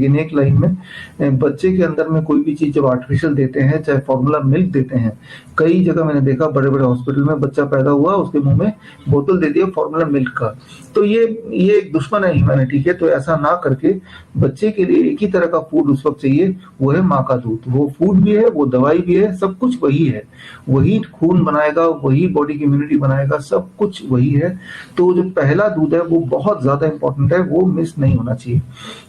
लेकिन एक लाइन में बच्चे के अंदर में कोई भी चीज़ जब आर्टिफ़िशियल देते हैं, चाहे फ़ॉर्मूला मिल्क देते हैं, कई जगह मैंने देखा बड़े-बड़े हॉस्पिटल में बच्चा पैदा हुआ, उसके मुँह में बोतल दे दिया फ़ॉर्मूला मिल्क का। तो ये एक दुश्मन है ह्यूमैनिटी के, तो ऐसा ना करके बच्चे के लिए एक ही तरह का फूड उस वक़्त चाहिए, वो है माँ का दूध। वो फूड भी है, वो दवाई भी है, सब कुछ वही है। वही खून बनाएगा, वही बॉडी की इम्यूनिटी बनाएगा, सब कुछ वही है। तो जो पहला दूध है, वो बहुत ज़्यादा इम्पोर्टेंट है, वो मिस नहीं होना चाहिए।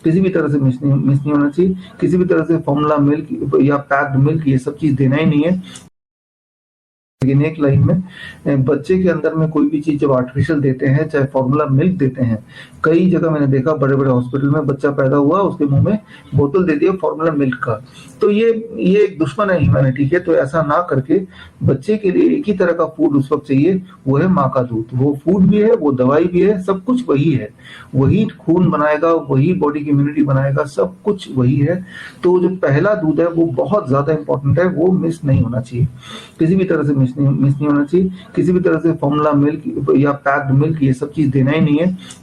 किसी भी तरह से मिस नहीं होना चाहिए। किसी भी तरह से फ़ॉर्मूला मिल्क या पैक्ड मिल्क ये सब चीज़ देना ही नहीं है। लेकिन एक लाइन में बच्चे के अंदर में कोई भी चीज़ जब आर्टिफ़िशियल देते हैं, चाहे फ़ॉर्मूला मिल्क देते हैं, कई जगह मैंने देखा बड़े-बड़े हॉस्पिटल में बच्चा पैदा हुआ, उसके मुँह में बोतल दे दिया फ़ॉर्मूला मिल्क का। तो ये एक दुश्मन है ह्यूमैनिटी के, तो ऐसा ना करके बच्चे के लिए एक ही तरह का फूड उस वक़्त चाहिए, वो है माँ का दूध। वो फूड भी है, वो दवाई भी है, सब कुछ वही है। वही खून बनाएगा, वही बॉडी की इम्यूनिटी बनाएगा, सब कुछ वही है। तो जो पहला दूध है, वो बहुत ज़्यादा इम्पोर्टेंट है, वो मिस नहीं होना चाहिए। किसी भी तरह से मिस नहीं होना चाहिए। किसी भी तरह से फ़ॉर्मूला मिल्क या पैक्ड मिल्क ये सब चीज़ देना ही नहीं है।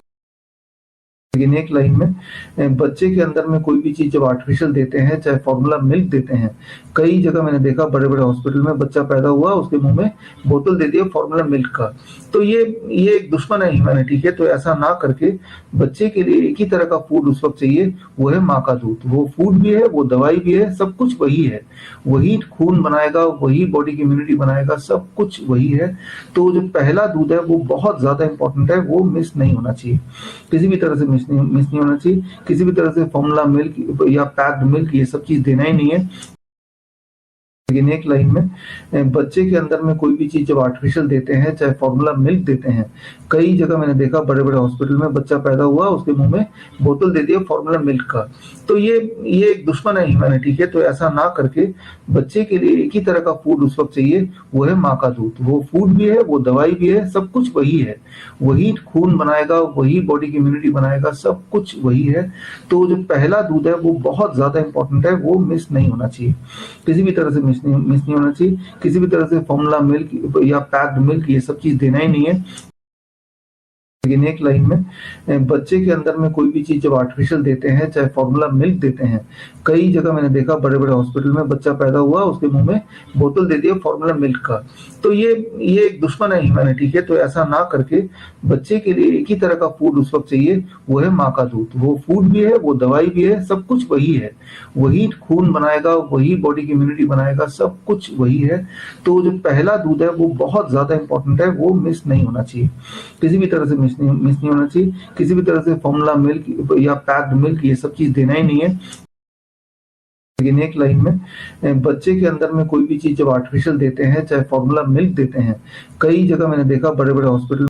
लेकिन एक लाइन में बच्चे के अंदर में कोई भी चीज़ जब आर्टिफ़िशियल देते हैं, चाहे फ़ॉर्मूला मिल्क देते हैं, कई जगह मैंने देखा बड़े-बड़े हॉस्पिटल में बच्चा पैदा हुआ, उसके मुँह में बोतल दे दिया फ़ॉर्मूला मिल्क का। तो ये एक दुश्मन है ह्यूमैनिटी के, तो ऐसा ना करके बच्चे के लिए एक ही तरह का फूड उस वक़्त चाहिए, वो है माँ का दूध। वो फूड भी है, वो दवाई भी है, सब कुछ वही है। वही खून बनाएगा, वही बॉडी की इम्यूनिटी बनाएगा, सब कुछ वही है। तो जो पहला दूध है, वो बहुत ज़्यादा इम्पोर्टेंट है, वो मिस नहीं होना चाहिए। किसी भी तरह से मिस नहीं होना चाहिए। किसी भी तरह से फ़ॉर्मूला मिल्क या पैक्ड मिल्क ये सब चीज़ देना ही नहीं है। लेकिन एक लाइन में बच्चे के अंदर में कोई भी चीज़ जब आर्टिफ़िशियल देते हैं, चाहे फ़ॉर्मूला मिल्क देते हैं, कई जगह मैंने देखा बड़े-बड़े हॉस्पिटल में बच्चा पैदा हुआ, उसके मुँह में बोतल दे दिया फ़ॉर्मूला मिल्क का। तो ये एक दुश्मन है ह्यूमैनिटी के, तो ऐसा ना करके बच्चे के लिए एक ही तरह का फूड उस वक़्त चाहिए, वो है माँ का दूध। वो फूड भी है, वो दवाई भी है, सब कुछ वही है। वही खून बनाएगा, वही बॉडी की इम्यूनिटी बनाएगा, सब कुछ वही है। तो जो पहला दूध है, वो बहुत ज़्यादा इम्पोर्टेंट है, वो मिस नहीं होना चाहिए। किसी भी तरह से मिस नहीं होना चाहिए। किसी भी तरह से फ़ॉर्मूला मिल्क या पैक्ड मिल्क ये सब चीज़ देना ही नहीं है। लेकिन एक लाइन में बच्चे के अंदर में कोई भी चीज़ जब आर्टिफ़िशियल देते हैं, चाहे फ़ॉर्मूला मिल्क देते हैं, कई जगह मैंने देखा बड़े-बड़े हॉस्पिटल में बच्चा पैदा हुआ, उसके मुँह में बोतल दे दिया फ़ॉर्मूला मिल्क का। तो ये एक दुश्मन है ह्यूमैनिटी के, तो ऐसा ना करके बच्चे के लिए एक ही तरह का फूड उस वक़्त चाहिए, वो है माँ का दूध। वो फूड भी है, वो दवाई भी है, सब कुछ वही है। वही खून बनाएगा, वही बॉडी की इम्यूनिटी बनाएगा, सब कुछ वही है। तो जो पहला दूध है, वो बहुत ज़्यादा इम्पोर्टेंट है, वो मिस नहीं होना चाहिए। किसी भी तरह से मिस नहीं होना चाहिए। किसी भी तरह से फ़ॉर्मूला मिल्क या पैक्ड मिल्क ये सब चीज़ देना ही नहीं है। लेकिन एक लाइन में बच्चे के अंदर में कोई भी चीज़ जब आर्टिफ़िशियल देते हैं, चाहे फ़ॉर्मूला मिल्क देते हैं, कई जगह मैंने देखा बड़े-बड़े हॉस्पिटल